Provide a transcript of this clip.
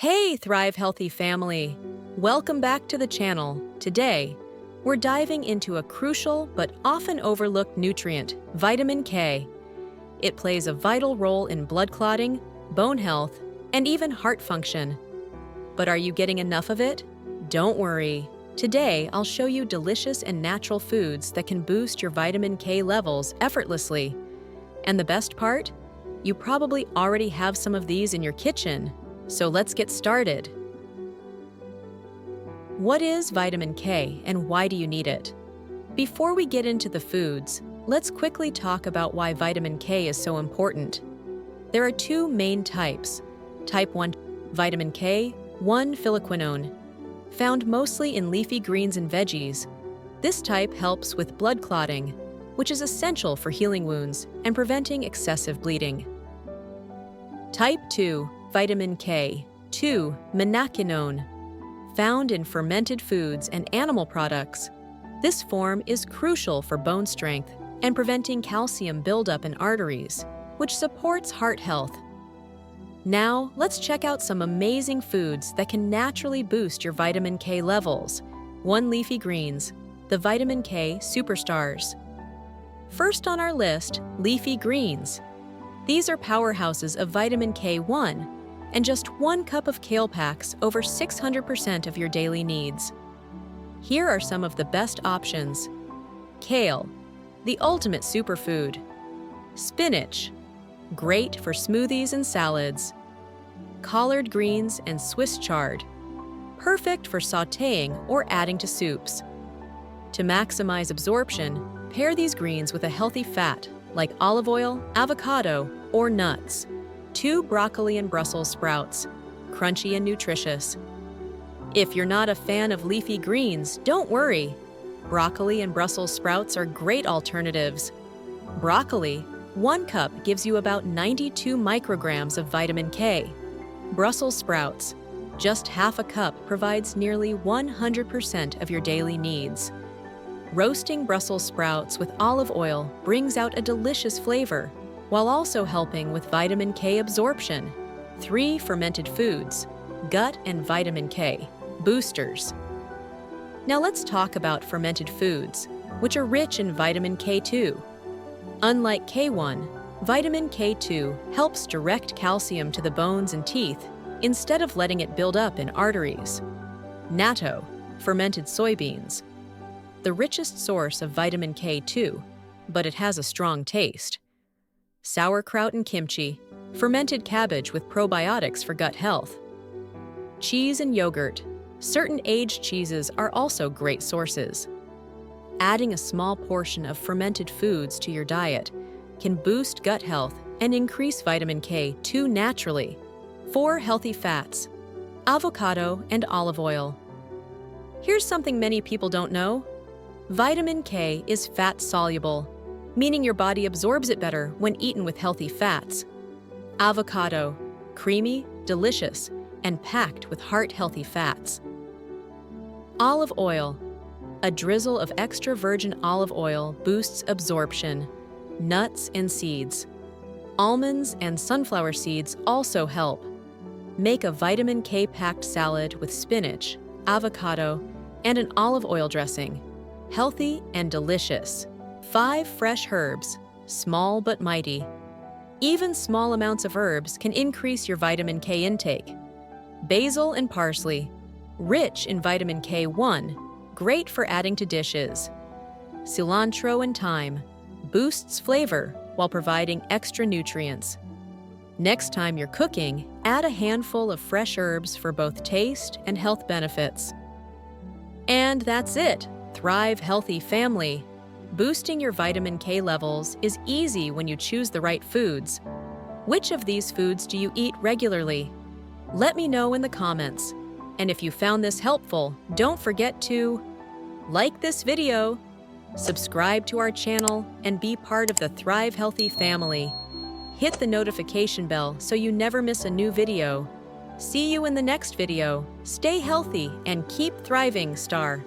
Hey, Thrive Healthy family! Welcome back to the channel. Today, we're diving into a crucial but often overlooked nutrient, vitamin K. It plays a vital role in blood clotting, bone health, and even heart function. But are you getting enough of it? Don't worry. Today, I'll show you delicious and natural foods that can boost your vitamin K levels effortlessly. And the best part? You probably already have some of these in your kitchen. So let's get started. What is vitamin K and why do you need it? Before we get into the foods, let's quickly talk about why vitamin K is so important. There are two main types. Type 1 vitamin K, 1-phylloquinone, found mostly in leafy greens and veggies. This type helps with blood clotting, which is essential for healing wounds and preventing excessive bleeding. Type 2 vitamin K, 2-menaquinone, found in fermented foods and animal products. This form is crucial for bone strength and preventing calcium buildup in arteries, which supports heart health. Now, let's check out some amazing foods that can naturally boost your vitamin K levels. 1 leafy greens, the vitamin K superstars. First on our list, leafy greens. These are powerhouses of vitamin K1, and just 1 cup of kale packs over 600% of your daily needs. Here are some of the best options. Kale, the ultimate superfood. Spinach, great for smoothies and salads. Collard greens and Swiss chard, perfect for sautéing or adding to soups. To maximize absorption, pair these greens with a healthy fat like olive oil, avocado, or nuts. 2 broccoli and Brussels sprouts, crunchy and nutritious. If you're not a fan of leafy greens, don't worry. Broccoli and Brussels sprouts are great alternatives. Broccoli, 1 cup gives you about 92 micrograms of vitamin K. Brussels sprouts, just half a cup provides nearly 100% of your daily needs. Roasting Brussels sprouts with olive oil brings out a delicious flavor, while also helping with vitamin K absorption. 3 fermented foods, gut and vitamin K boosters. Now let's talk about fermented foods, which are rich in vitamin K2. Unlike K1, vitamin K2 helps direct calcium to the bones and teeth instead of letting it build up in arteries. Natto, fermented soybeans. The richest source of vitamin K2, but it has a strong taste. Sauerkraut and kimchi, fermented cabbage with probiotics for gut health. Cheese and yogurt. Certain aged cheeses are also great sources. Adding a small portion of fermented foods to your diet can boost gut health and increase vitamin K2 naturally. 4 healthy fats, avocado and olive oil. Here's something many people don't know. Vitamin K is fat-soluble, meaning your body absorbs it better when eaten with healthy fats. Avocado, creamy, delicious, and packed with heart-healthy fats. Olive oil. A drizzle of extra virgin olive oil boosts absorption. Nuts and seeds. Almonds and sunflower seeds also help. Make a vitamin K-packed salad with spinach, avocado, and an olive oil dressing. Healthy and delicious. 5 fresh herbs, small but mighty. Even small amounts of herbs can increase your vitamin K intake. Basil and parsley, rich in vitamin K1, great for adding to dishes. Cilantro and thyme, boosts flavor while providing extra nutrients. Next time you're cooking, add a handful of fresh herbs for both taste and health benefits. And that's it, Thrive Healthy family. Boosting your vitamin K levels is easy when you choose the right foods. Which of these foods do you eat regularly? Let me know in the comments. And if you found this helpful, don't forget to like this video, subscribe to our channel, and be part of the Thrive Healthy family. Hit the notification bell so you never miss a new video. See you in the next video. Stay healthy and keep thriving, star.